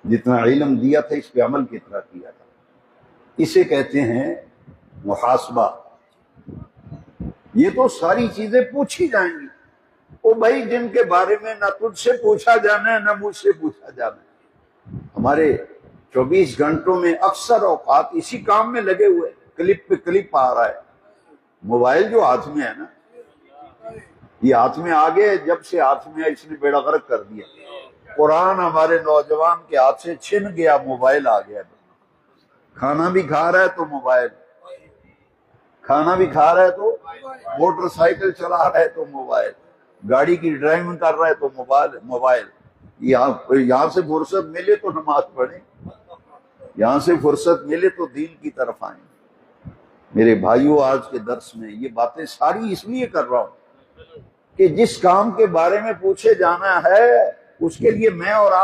جتنا علم دیا تھا اس پہ عمل کتنا کیا تھا. اسے کہتے ہیں محاسبہ. یہ تو ساری چیزیں پوچھی جائیں گی. وہ بھائی جن کے بارے میں نہ تجھ سے پوچھا جانا ہے نہ مجھ سے پوچھا جانا ہے. ہمارے 24 گھنٹوں میں اکثر اوقات اسی کام میں لگے ہوئے. کلپ پہ کلپ آ رہا ہے. موبائل جو ہاتھ میں ہے نا، یہ ہاتھ میں آ گئے. جب سے ہاتھ میں ہے اس نے بیڑا غرق کر دیا. قرآن ہمارے نوجوان کے ہاتھ سے چھن گیا، موبائل آ گیا. کھانا بھی کھا رہا ہے تو موبائل، کھانا بھی کھا رہا ہے تو موٹر سائیکل چلا رہا ہے تو موبائل، گاڑی کی ڈرائیونگ کر رہا ہے تو موبائل. یہاں سے فرصت ملے تو نماز پڑھیں، یہاں سے فرصت ملے تو دین کی طرف آئیں. میرے بھائیوں، آج کے درس میں یہ باتیں ساری اس لیے کر رہا ہوں کہ جس کام کے بارے میں پوچھے جانا ہے اس کے لیے میں اور آپ